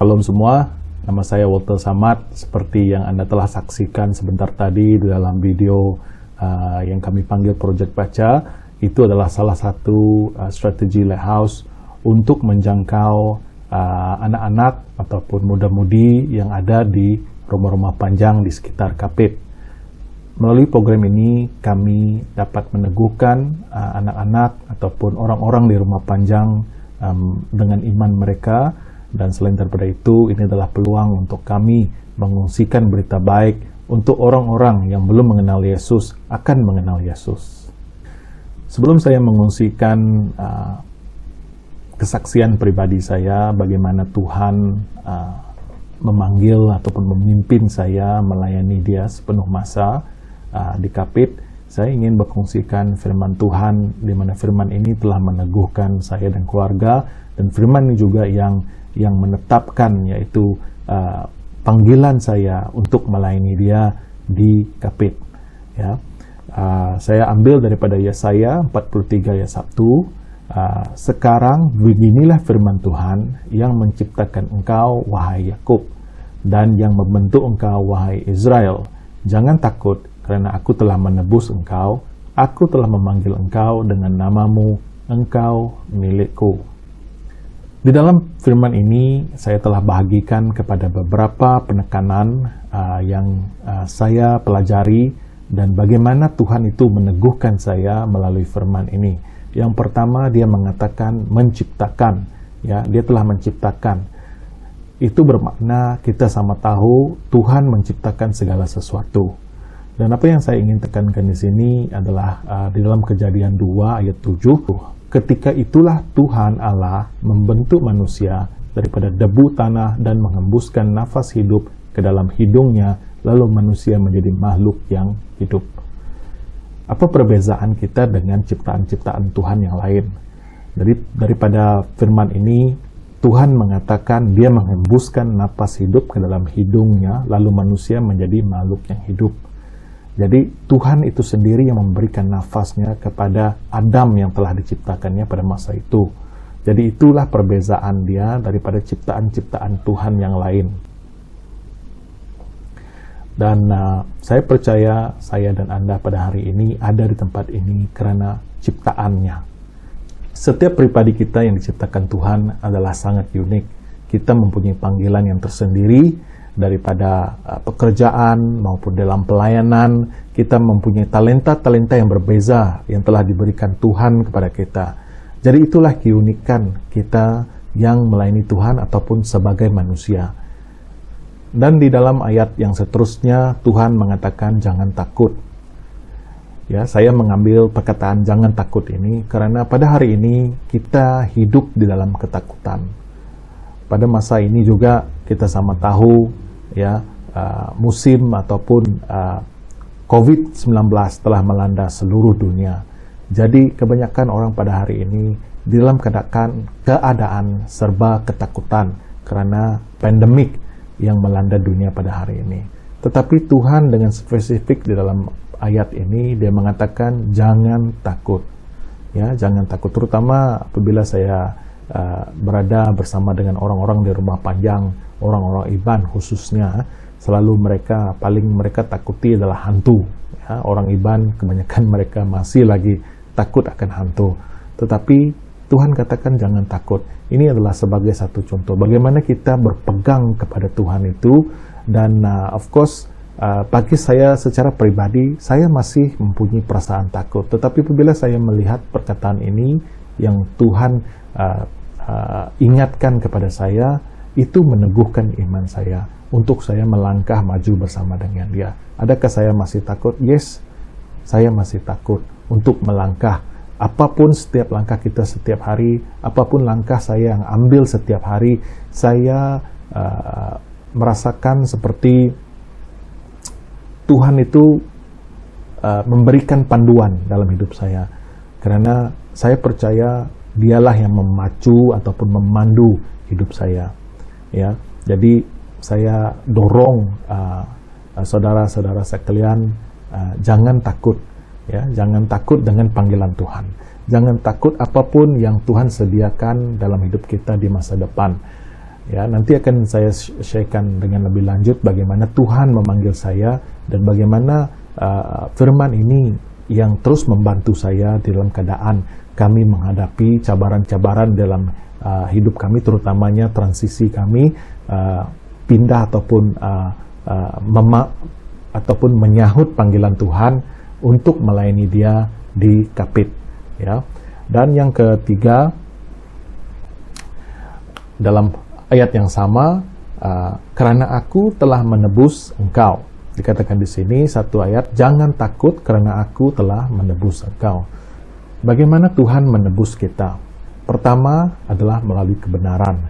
Shalom semua, nama saya Walter Samad. Seperti yang Anda telah saksikan sebentar tadi di dalam video yang kami panggil Project Baca, itu adalah salah satu strategi Lighthouse untuk menjangkau anak-anak ataupun muda-mudi yang ada di rumah-rumah panjang di sekitar Kapit. Melalui program ini kami dapat meneguhkan anak-anak ataupun orang-orang di rumah panjang dengan iman mereka. Dan selain daripada itu, ini adalah peluang untuk kami mengungsikan berita baik untuk orang-orang yang belum mengenal Yesus akan mengenal Yesus. Sebelum saya mengungsikan kesaksian pribadi saya, bagaimana Tuhan memanggil ataupun memimpin saya melayani Dia sepenuh masa di Kapit, saya ingin berkongsikan firman Tuhan, di mana firman ini telah meneguhkan saya dan keluarga, dan firman ini juga yang menetapkan, yaitu panggilan saya untuk melayani Dia di Kapit. Ya, saya ambil daripada Yesaya 43 ayat 1. Sekarang beginilah firman Tuhan yang menciptakan engkau, wahai Yakub, dan yang membentuk engkau, wahai Israel. Jangan takut, karena aku telah menebus engkau. Aku telah memanggil engkau dengan namamu, engkau milikku. Di dalam firman ini, saya telah bahagikan kepada beberapa penekanan yang saya pelajari, dan bagaimana Tuhan itu meneguhkan saya melalui firman ini. Yang pertama, Dia mengatakan menciptakan. Ya, Dia telah menciptakan. Itu bermakna kita sama tahu Tuhan menciptakan segala sesuatu. Dan apa yang saya ingin tekankan di sini adalah di dalam Kejadian 2 ayat 7. Ketika itulah Tuhan Allah membentuk manusia daripada debu tanah dan menghembuskan nafas hidup ke dalam hidungnya, lalu manusia menjadi makhluk yang hidup. Apa perbezaan kita dengan ciptaan-ciptaan Tuhan yang lain? Daripada firman ini, Tuhan mengatakan Dia menghembuskan nafas hidup ke dalam hidungnya, lalu manusia menjadi makhluk yang hidup. Jadi Tuhan itu sendiri yang memberikan nafasnya kepada Adam yang telah diciptakannya pada masa itu. Jadi itulah perbezaan Dia daripada ciptaan-ciptaan Tuhan yang lain. Dan saya percaya saya dan Anda pada hari ini ada di tempat ini karena ciptaannya. Setiap pribadi kita yang diciptakan Tuhan adalah sangat unik. Kita mempunyai panggilan yang tersendiri. Daripada pekerjaan maupun dalam pelayanan, kita mempunyai talenta-talenta yang berbeza yang telah diberikan Tuhan kepada kita. Jadi itulah keunikan kita yang melayani Tuhan ataupun sebagai manusia. Dan di dalam ayat yang seterusnya, Tuhan mengatakan jangan takut. Ya, saya mengambil perkataan jangan takut ini karena pada hari ini kita hidup di dalam ketakutan. Pada masa ini juga kita sama tahu ya, musim ataupun COVID-19 telah melanda seluruh dunia. Jadi kebanyakan orang pada hari ini di dalam keadaan serba ketakutan karena pandemik yang melanda dunia pada hari ini. Tetapi Tuhan dengan spesifik di dalam ayat ini Dia mengatakan jangan takut. Ya, jangan takut, terutama apabila saya berada bersama dengan orang-orang di rumah panjang, orang-orang Iban khususnya, selalu mereka takuti adalah hantu. Ya, orang Iban kebanyakan mereka masih lagi takut akan hantu. Tetapi Tuhan katakan jangan takut. Ini adalah sebagai satu contoh bagaimana kita berpegang kepada Tuhan itu. Dan of course bagi saya secara pribadi, saya masih mempunyai perasaan takut. Tetapi apabila saya melihat perkataan ini yang Tuhan ingatkan kepada saya, itu meneguhkan iman saya untuk saya melangkah maju bersama dengan Dia. Adakah saya masih takut? Yes, saya masih takut untuk melangkah. Apapun setiap langkah kita setiap hari, apapun langkah saya yang ambil setiap hari, saya merasakan seperti Tuhan itu memberikan panduan dalam hidup saya. Karena saya percaya Dialah yang memacu ataupun memandu hidup saya. Ya, jadi saya dorong saudara-saudara sekalian, jangan takut. Ya, jangan takut dengan panggilan Tuhan. Jangan takut apapun yang Tuhan sediakan dalam hidup kita di masa depan. Ya, nanti akan saya sharekan dengan lebih lanjut bagaimana Tuhan memanggil saya dan bagaimana firman ini yang terus membantu saya dalam keadaan kami menghadapi cabaran-cabaran dalam hidup kami, terutamanya transisi kami pindah ataupun menyahut panggilan Tuhan untuk melayani Dia di Kapit. Ya. Dan yang ketiga, dalam ayat yang sama, karena aku telah menebus engkau. Dikatakan di sini satu ayat, jangan takut karena aku telah menebus engkau. Bagaimana Tuhan menebus kita? Pertama adalah melalui kebenaran.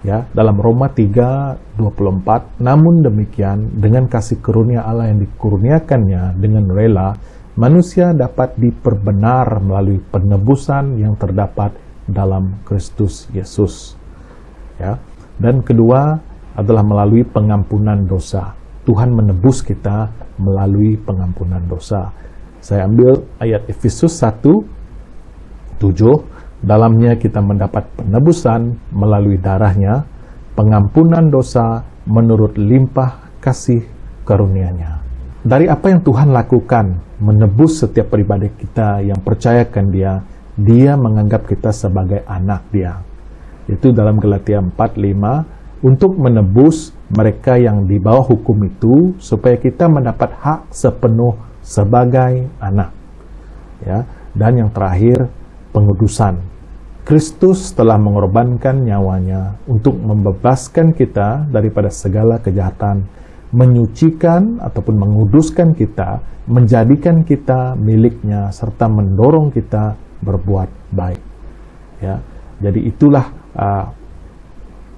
Ya, dalam Roma 3:24, namun demikian dengan kasih karunia Allah yang dikurniakannya dengan rela, manusia dapat diperbenar melalui penebusan yang terdapat dalam Kristus Yesus. Ya. Dan kedua adalah melalui pengampunan dosa. Tuhan menebus kita melalui pengampunan dosa. Saya ambil ayat Efesus 1:7. Dalamnya kita mendapat penebusan melalui darahnya, pengampunan dosa menurut limpah kasih karunia-Nya. Dari apa yang Tuhan lakukan, menebus setiap pribadi kita yang percayakan Dia menganggap kita sebagai anak Dia. Itu dalam Galatia 4:5, untuk menebus mereka yang di bawah hukum itu, supaya kita mendapat hak sepenuh sebagai anak. Ya. Dan yang terakhir, pengudusan. Kristus telah mengorbankan nyawanya untuk membebaskan kita daripada segala kejahatan, menyucikan ataupun menguduskan kita, menjadikan kita miliknya, serta mendorong kita berbuat baik. Ya, jadi itulah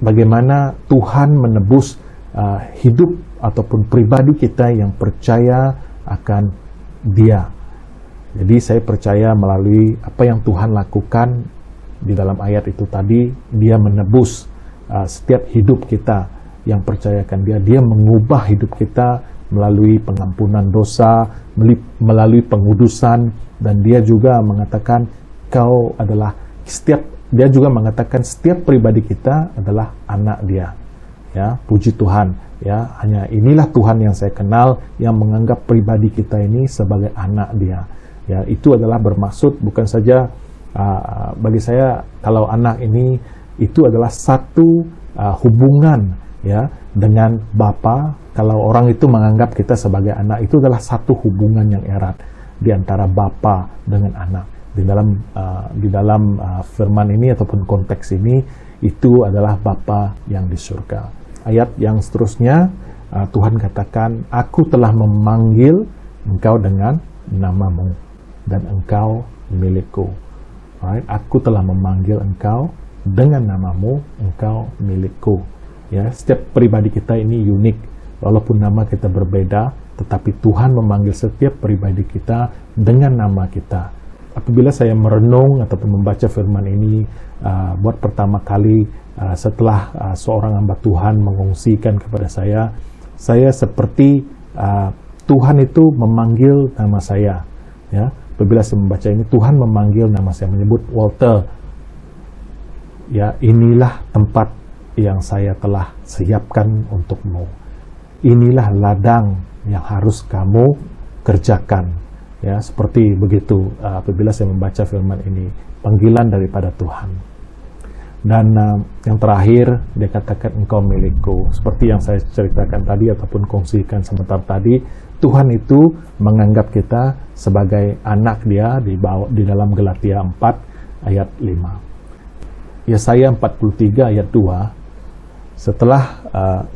bagaimana Tuhan menebus hidup ataupun pribadi kita yang percaya akan Dia. Jadi saya percaya melalui apa yang Tuhan lakukan di dalam ayat itu tadi, Dia menebus setiap hidup kita yang percayakan Dia mengubah hidup kita melalui pengampunan dosa, melalui pengudusan, dan Dia juga mengatakan Dia juga mengatakan setiap pribadi kita adalah anak Dia. Ya, puji Tuhan. Ya, hanya inilah Tuhan yang saya kenal yang menganggap pribadi kita ini sebagai anak Dia. Ya, itu adalah bermaksud bukan saja bagi saya kalau anak ini itu adalah satu hubungan ya dengan Bapa. Kalau orang itu menganggap kita sebagai anak, itu adalah satu hubungan yang erat di antara Bapa dengan anak. Di dalam firman ini ataupun konteks ini, itu adalah Bapa yang di surga. Ayat yang seterusnya, Tuhan katakan, aku telah memanggil engkau dengan namamu dan engkau milikku. Alright, aku telah memanggil engkau dengan namamu, engkau milikku. Ya, setiap pribadi kita ini unik, walaupun nama kita berbeda, tetapi Tuhan memanggil setiap pribadi kita dengan nama kita. Apabila saya merenung ataupun membaca firman ini buat pertama kali setelah seorang hamba Tuhan mengungsikan kepada saya seperti Tuhan itu memanggil nama saya. Ya. Apabila saya membaca ini, Tuhan memanggil nama saya, menyebut Walter. Ya, inilah tempat yang saya telah siapkan untukmu. Inilah ladang yang harus kamu kerjakan. Ya, seperti begitu apabila saya membaca firman ini, panggilan daripada Tuhan. Dan yang terakhir, Dia katakan engkau milikku. Seperti yang saya ceritakan tadi ataupun kongsikan sebentar tadi, Tuhan itu menganggap kita sebagai anak Dia di dalam Galatia 4 ayat 5. Yesaya 43 ayat 2. Setelah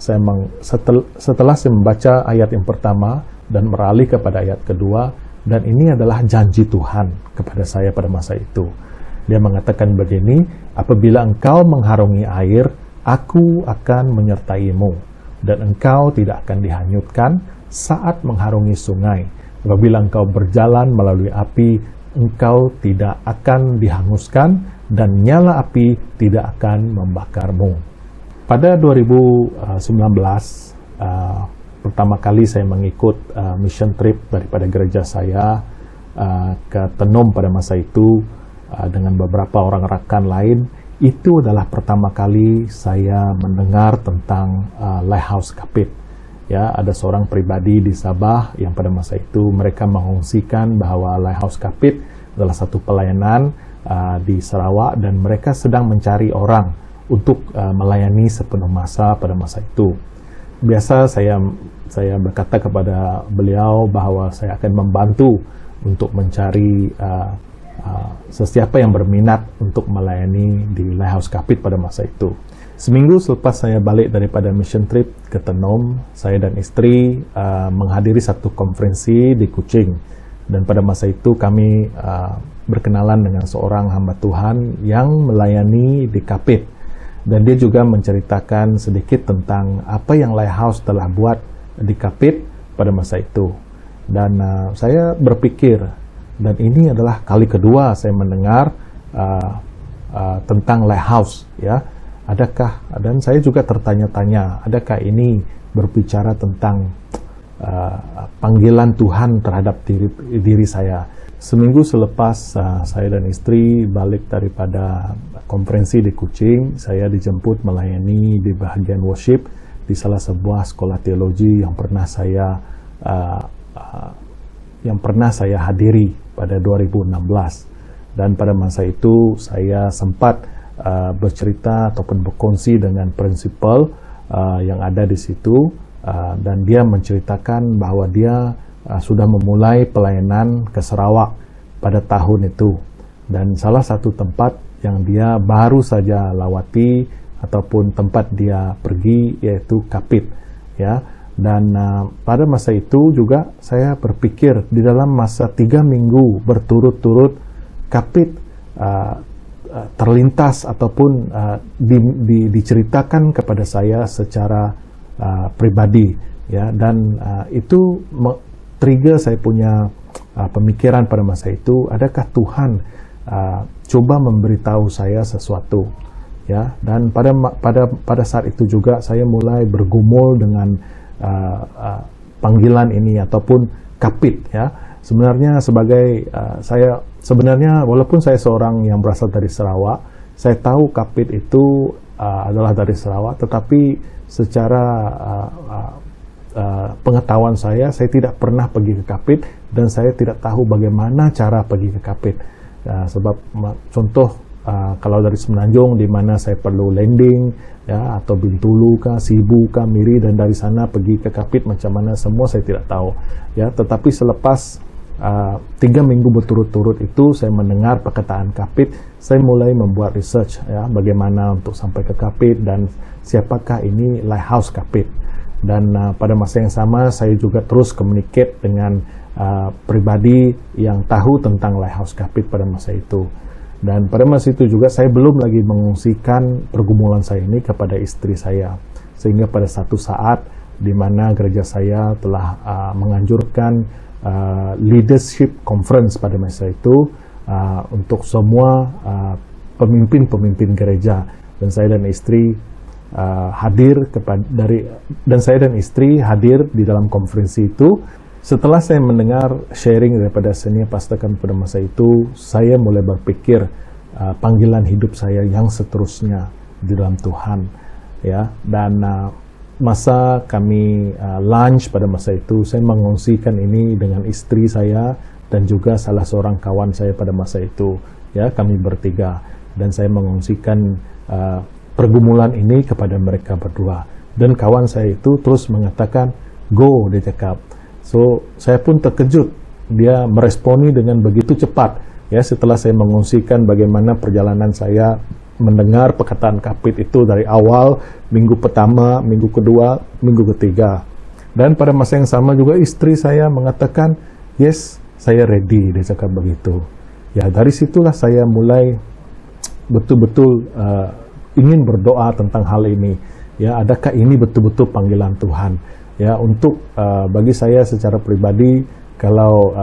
saya membaca ayat yang pertama dan beralih kepada ayat kedua, dan ini adalah janji Tuhan kepada saya pada masa itu. Dia mengatakan begini, apabila engkau mengharungi air, aku akan menyertaimu, dan engkau tidak akan dihanyutkan saat mengharungi sungai. Apabila engkau berjalan melalui api, engkau tidak akan dihanguskan, dan nyala api tidak akan membakarmu. Pada 2019, pertama kali saya mengikut mission trip daripada gereja saya ke Tenom pada masa itu dengan beberapa orang rekan lain. itu adalah pertama kali saya mendengar tentang Lighthouse Kapit. Ya, ada seorang pribadi di Sabah yang pada masa itu mereka mengungsikan bahwa Lighthouse Kapit adalah satu pelayanan di Sarawak dan mereka sedang mencari orang untuk melayani sepenuh masa pada masa itu. Biasa saya berkata kepada beliau bahwa saya akan membantu untuk mencari sesiapa yang berminat untuk melayani di Lighthouse Kapit pada masa itu. Seminggu selepas saya balik daripada mission trip ke Tenom, saya dan istri menghadiri satu konferensi di Kuching. Dan pada masa itu kami berkenalan dengan seorang hamba Tuhan yang melayani di Kapit. Dan dia juga menceritakan sedikit tentang apa yang Lighthouse telah buat di Kapit pada masa itu. Dan saya berpikir, dan ini adalah kali kedua saya mendengar tentang Lighthouse, ya. Adakah, dan saya juga tertanya-tanya, adakah ini berbicara tentang panggilan Tuhan terhadap diri saya. Seminggu selepas saya dan istri balik daripada konferensi di Kuching, saya dijemput melayani di bahagian worship di salah sebuah sekolah teologi yang pernah saya hadiri pada 2016. Dan pada masa itu saya sempat bercerita ataupun berkongsi dengan prinsipal yang ada di situ, dan dia menceritakan bahwa dia sudah memulai pelayanan ke Sarawak pada tahun itu, dan salah satu tempat yang dia baru saja lawati ataupun tempat dia pergi yaitu Kapit, ya. Dan pada masa itu juga saya berpikir di dalam masa 3 minggu berturut-turut Kapit terlintas ataupun diceritakan kepada saya secara pribadi, ya. Dan itu trigger saya punya pemikiran pada masa itu, adakah Tuhan coba memberitahu saya sesuatu, ya. Dan pada saat itu juga saya mulai bergumul dengan panggilan ini ataupun Kapit, ya. Sebenarnya sebenarnya walaupun saya seorang yang berasal dari Sarawak, saya tahu Kapit itu adalah dari Sarawak, tetapi secara pengetahuan saya tidak pernah pergi ke Kapit, dan saya tidak tahu bagaimana cara pergi ke Kapit. Sebab contoh, kalau dari Semenanjung di mana saya perlu landing, ya, atau Bintulu kah, Sibu kah, Miri, dan dari sana pergi ke Kapit macam mana, semua saya tidak tahu, ya. Tetapi selepas 3 minggu berturut-turut itu saya mendengar perkataan Kapit, saya mulai membuat research, ya, bagaimana untuk sampai ke Kapit dan siapakah ini Lighthouse Kapit. Dan pada masa yang sama saya juga terus communicate dengan pribadi yang tahu tentang Lighthouse Kapit pada masa itu. Dan pada masa itu juga saya belum lagi mengungsikan pergumulan saya ini kepada istri saya, sehingga pada satu saat di mana gereja saya telah menganjurkan leadership conference pada masa itu untuk semua pemimpin-pemimpin gereja, dan saya dan istri hadir di dalam konferensi itu. Setelah saya mendengar sharing daripada senior pastor kami pada masa itu, saya mulai berpikir panggilan hidup saya yang seterusnya di dalam Tuhan, ya. Dan masa kami lunch pada masa itu, saya mengongsikan ini dengan istri saya dan juga salah seorang kawan saya pada masa itu, ya. Kami bertiga, dan saya mengongsikan pergumulan ini kepada mereka berdua, dan kawan saya itu terus mengatakan go, dia cakap. So saya pun terkejut, dia meresponi dengan begitu cepat, ya. Setelah saya mengungsikan bagaimana perjalanan saya mendengar perkataan Kapit itu dari awal, minggu pertama, minggu kedua, minggu ketiga, dan pada masa yang sama juga istri saya mengatakan yes, saya ready, dia cakap begitu, ya. Dari situlah saya mulai betul-betul ingin berdoa tentang hal ini, ya. Adakah ini betul-betul panggilan Tuhan, ya. Untuk bagi saya secara pribadi, kalau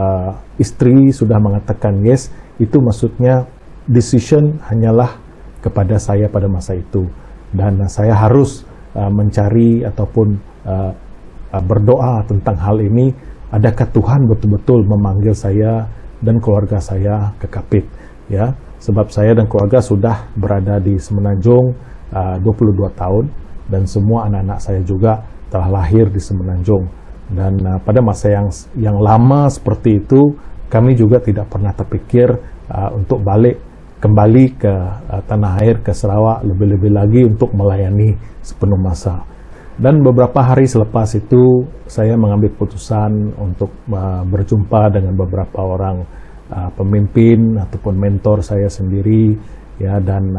istri sudah mengatakan yes, itu maksudnya decision hanyalah kepada saya pada masa itu, dan saya harus mencari ataupun berdoa tentang hal ini. Adakah Tuhan betul-betul memanggil saya dan keluarga saya ke Kapit? ya, sebab saya dan keluarga sudah berada di Semenanjung 22 tahun, dan semua anak-anak saya juga telah lahir di Semenanjung. Dan pada masa yang lama seperti itu, kami juga tidak pernah terpikir untuk kembali ke tanah air, ke Sarawak, lebih-lebih lagi untuk melayani sepenuh masa. Dan beberapa hari selepas itu, saya mengambil keputusan untuk berjumpa dengan beberapa orang pemimpin ataupun mentor saya sendiri, ya, dan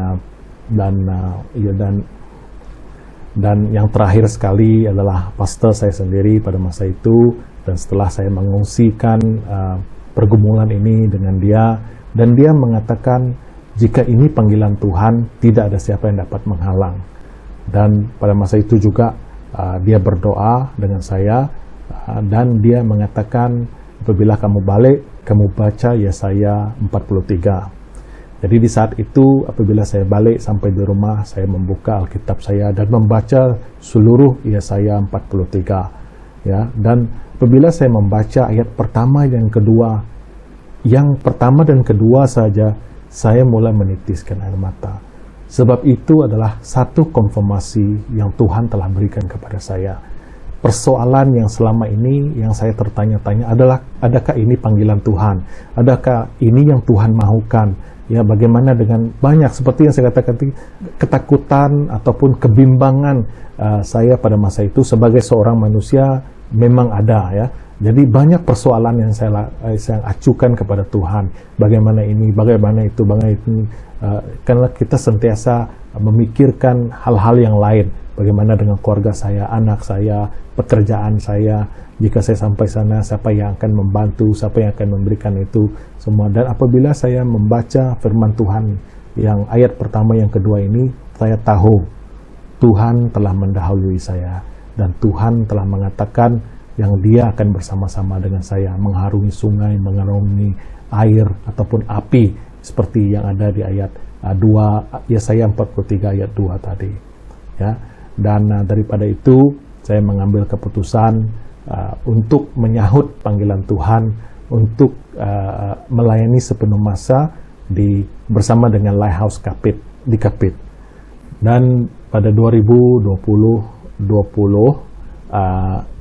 yang terakhir sekali adalah pastor saya sendiri pada masa itu. Dan setelah saya mengungsikan pergumulan ini dengan dia, dan dia mengatakan jika ini panggilan Tuhan, tidak ada siapa yang dapat menghalang. Dan pada masa itu juga dia berdoa dengan saya, dan dia mengatakan apabila kamu balik, kamu baca Yesaya 43. Jadi di saat itu apabila saya balik sampai di rumah, saya membuka Alkitab saya dan membaca seluruh Yesaya 43. Ya, dan apabila saya membaca ayat pertama dan kedua, yang pertama dan kedua saja, saya mulai menitiskan air mata. Sebab itu adalah satu konfirmasi yang Tuhan telah berikan kepada saya. Persoalan yang selama ini yang saya tertanya-tanya adalah, adakah ini panggilan Tuhan? Adakah ini yang Tuhan mahukan? Ya, bagaimana dengan banyak seperti yang saya katakan, ketakutan ataupun kebimbangan saya pada masa itu sebagai seorang manusia memang ada, ya. Jadi banyak persoalan yang saya acukan kepada Tuhan. Bagaimana ini, bagaimana itu, karena kita sentiasa memikirkan hal-hal yang lain. Bagaimana dengan keluarga saya, anak saya, pekerjaan saya. Jika saya sampai sana, siapa yang akan membantu, siapa yang akan memberikan itu semua. Dan apabila saya membaca firman Tuhan yang ayat pertama, yang kedua ini, saya tahu Tuhan telah mendahului saya. Dan Tuhan telah mengatakan yang dia akan bersama-sama dengan saya mengharungi sungai, mengarungi air ataupun api, seperti yang ada di ayat 2 Yesaya 43 ayat 2 tadi, ya. Dan daripada itu saya mengambil keputusan untuk menyahut panggilan Tuhan untuk melayani sepenuh masa bersama dengan Lighthouse Kapit di Kapit. Dan pada 2020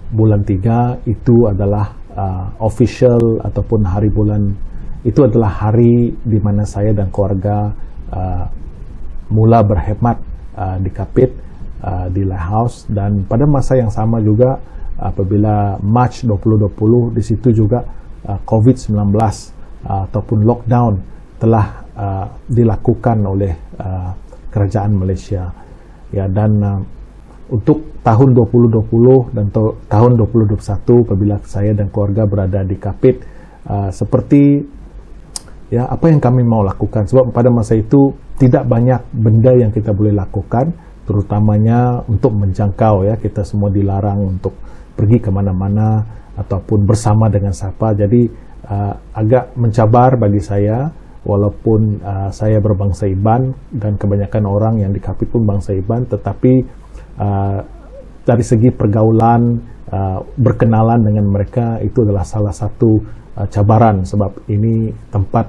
bulan 3 itu adalah official ataupun hari bulan, itu adalah hari di mana saya dan keluarga mula berhemat di Kapit, di Lighthouse. Dan pada masa yang sama juga apabila March 2020, di situ juga COVID-19 ataupun lockdown telah dilakukan oleh kerajaan Malaysia, ya. Dan untuk tahun 2020 dan tahun 2021 apabila saya dan keluarga berada di Kapit, seperti, ya, apa yang kami mau lakukan, sebab pada masa itu tidak banyak benda yang kita boleh lakukan, terutamanya untuk menjangkau, ya, kita semua dilarang untuk pergi kemana-mana ataupun bersama dengan siapa. Jadi agak mencabar bagi saya, walaupun saya berbangsa Iban dan kebanyakan orang yang di Kapit pun bangsa Iban, tetapi dari segi pergaulan, berkenalan dengan mereka itu adalah salah satu cabaran, sebab ini tempat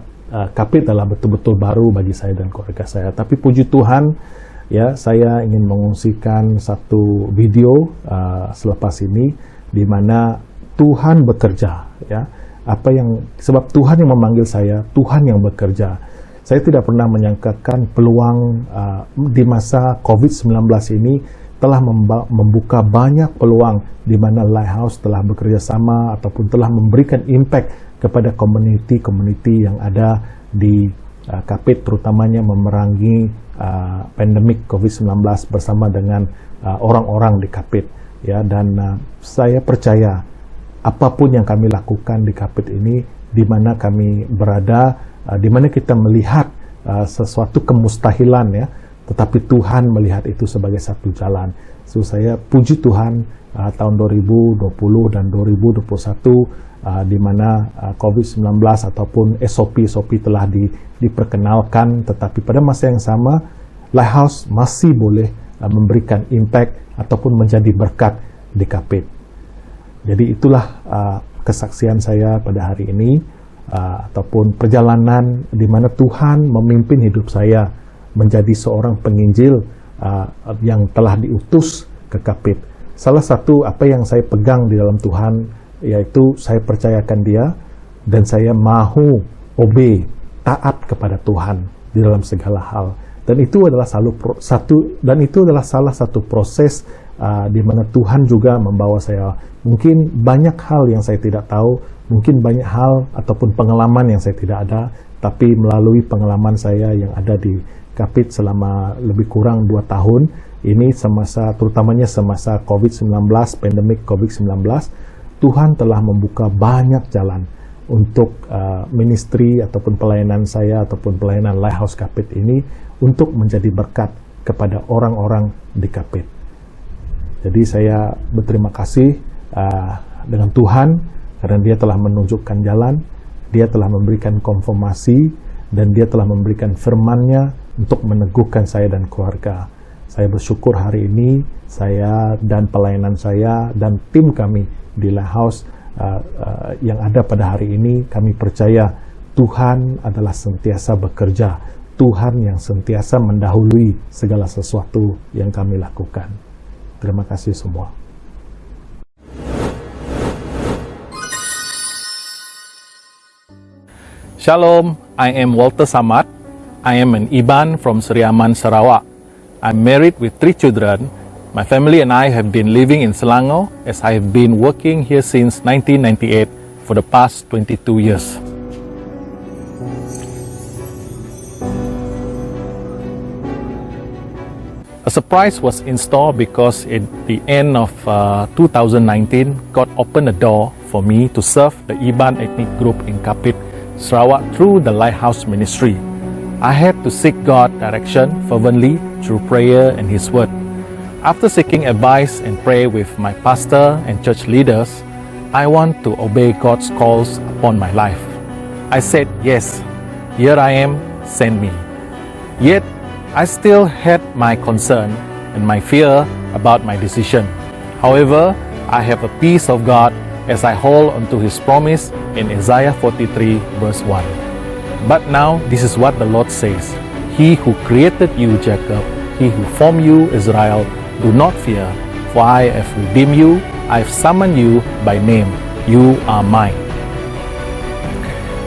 Kapit adalah betul-betul baru bagi saya dan keluarga saya. Tapi puji Tuhan, ya, saya ingin mengungsikan satu video selepas ini di mana Tuhan bekerja, ya. Sebab Tuhan yang memanggil saya, Tuhan yang bekerja. Saya tidak pernah menyangkakan peluang di masa COVID-19 ini telah membuka banyak peluang di mana Lighthouse telah bekerja sama ataupun telah memberikan impact kepada komuniti-komuniti yang ada di Kapit, terutamanya memerangi pandemik COVID-19 bersama dengan orang-orang di Kapit, ya. Dan saya percaya apapun yang kami lakukan di Kapit ini, di mana kami berada, di mana kita melihat sesuatu kemustahilan, ya, tetapi Tuhan melihat itu sebagai satu jalan. So saya puji Tuhan, tahun 2020 dan 2021 di mana COVID-19 ataupun SOP telah diperkenalkan, tetapi pada masa yang sama Lighthouse masih boleh memberikan impact ataupun menjadi berkat di Kapit. Jadi itulah kesaksian saya pada hari ini. ataupun perjalanan di mana Tuhan memimpin hidup saya menjadi seorang penginjil yang telah diutus ke Kapit. Salah satu apa yang saya pegang di dalam Tuhan yaitu saya percayakan Dia dan saya mahu obey, taat kepada Tuhan di dalam segala hal. Dan itu adalah salah satu proses di mana Tuhan juga membawa saya. Mungkin banyak hal yang saya tidak tahu, mungkin banyak hal ataupun pengalaman yang saya tidak ada, tapi melalui pengalaman saya yang ada di Kapit selama lebih kurang 2 tahun ini, terutamanya semasa COVID-19, pandemik COVID-19, Tuhan telah membuka banyak jalan untuk ministry ataupun pelayanan saya ataupun pelayanan Lighthouse Kapit ini untuk menjadi berkat kepada orang-orang di Kapit. Jadi saya berterima kasih dengan Tuhan karena Dia telah menunjukkan jalan, Dia telah memberikan konfirmasi, dan Dia telah memberikan firman-Nya untuk meneguhkan saya dan keluarga. Saya bersyukur hari ini saya dan pelayanan saya dan tim kami di Lighthouse yang ada pada hari ini, kami percaya Tuhan adalah sentiasa bekerja. Tuhan yang sentiasa mendahului segala sesuatu yang kami lakukan. Terima kasih semua. Shalom, I am Walter Samad. I am an Iban from Seriaman, Sarawak. I'm married with 3 children. My family and I have been living in Selangor as I have been working here since 1998 for the past 22 years. A surprise was in store because at the end of 2019, God opened a door for me to serve the Iban ethnic group in Kapit, Sarawak through the Lighthouse Ministry. I had to seek God's direction fervently through prayer and His Word. After seeking advice and prayer with my pastor and church leaders, I want to obey God's calls upon my life. I said, yes, here I am, send me. Yet, I still had my concern and my fear about my decision. However, I have a peace of God as I hold onto His promise in Isaiah 43 verse 1. But now this is what the Lord says. He who created you, Jacob, He who formed you, Israel, do not fear, for I have redeemed you, I have summoned you by name, you are mine.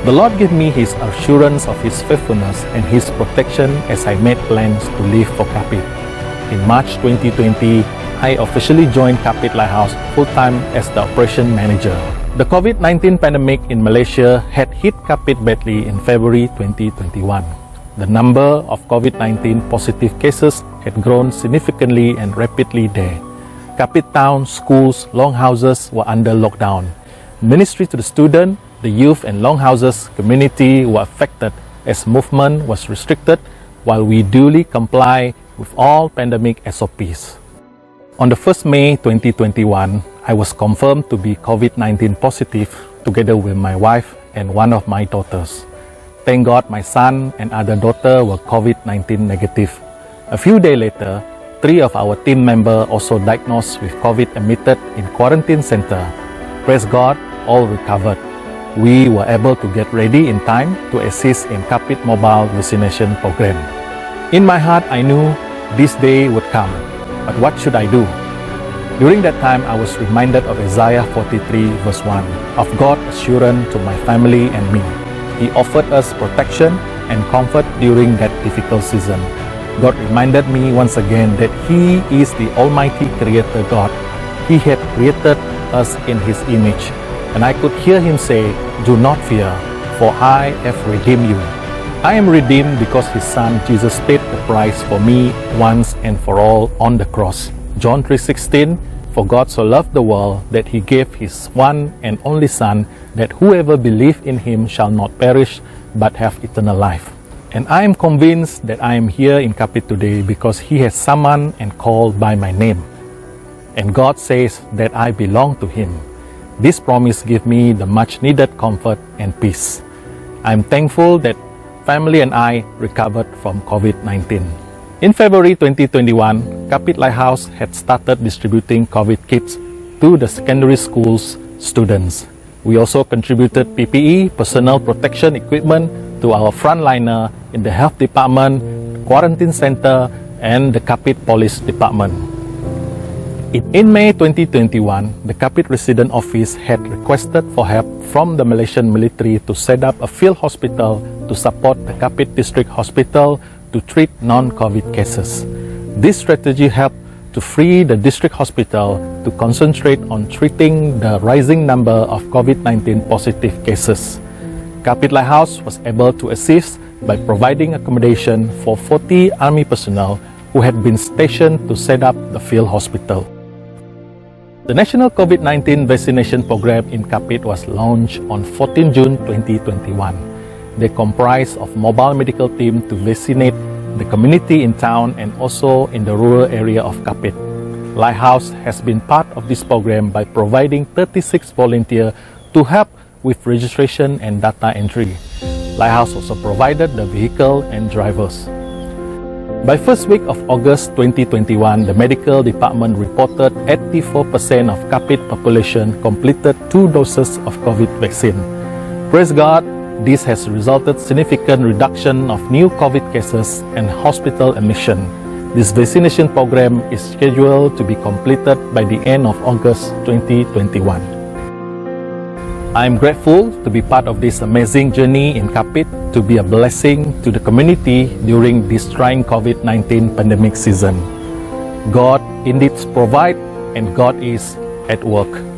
The Lord gave me His assurance of His faithfulness and His protection as I made plans to live for Kapit. In March 2020, I officially joined Kapit Lighthouse full-time as the operation manager. The COVID-19 pandemic in Malaysia had hit Kapit badly in February 2021. The number of COVID-19 positive cases had grown significantly and rapidly there. Kapit town, schools, longhouses were under lockdown. Ministry to the student, the youth and longhouses community were affected as movement was restricted while we duly comply with all pandemic SOPs. On the 1st May 2021, I was confirmed to be COVID-19 positive together with my wife and one of my daughters. Thank God my son and other daughter were COVID-19 negative. A few days later, 3 of our team members also diagnosed with COVID admitted in quarantine center. Praise God, all recovered. We were able to get ready in time to assist in Kapit Mobile Vaccination Program. In my heart, I knew this day would come, but what should I do? During that time, I was reminded of Isaiah 43 verse 1, of God's assurance to my family and me. He offered us protection and comfort during that difficult season. God reminded me once again that He is the Almighty Creator God. He had created us in His image. And I could hear Him say, do not fear, for I have redeemed you. I am redeemed because His Son Jesus paid the price for me once and for all on the cross. John 3:16, for God so loved the world that He gave His one and only Son, that whoever believes in Him shall not perish, but have eternal life. And I am convinced that I am here in Kapit today because He has summoned and called by my name. And God says that I belong to Him. This promise gives me the much needed comfort and peace. I am thankful that family and I recovered from COVID-19. In February 2021, Kapit Lighthouse had started distributing COVID kits to the secondary school's students. We also contributed PPE, personal protection equipment, to our frontliner in the health department, quarantine center, and the Kapit Police Department. In May 2021, the Kapit Resident Office had requested for help from the Malaysian military to set up a field hospital to support the Kapit District Hospital to treat non-COVID cases. This strategy helped to free the district hospital to concentrate on treating the rising number of COVID-19 positive cases. Kapit Lighthouse was able to assist by providing accommodation for 40 Army personnel who had been stationed to set up the field hospital. The National COVID-19 Vaccination Program in Kapit was launched on 14 June 2021. They comprise of mobile medical team to vaccinate the community in town and also in the rural area of Kapit. Lighthouse has been part of this program by providing 36 volunteers to help with registration and data entry. Lighthouse also provided the vehicle and drivers. By first week of August 2021, the medical department reported 84% of Kapit population completed 2 doses of COVID vaccine. Praise God, this has resulted significant reduction of new COVID cases and hospital admission. This vaccination program is scheduled to be completed by the end of August 2021. I am grateful to be part of this amazing journey in Kapit, to be a blessing to the community during this trying COVID-19 pandemic season. God indeed provides, and God is at work.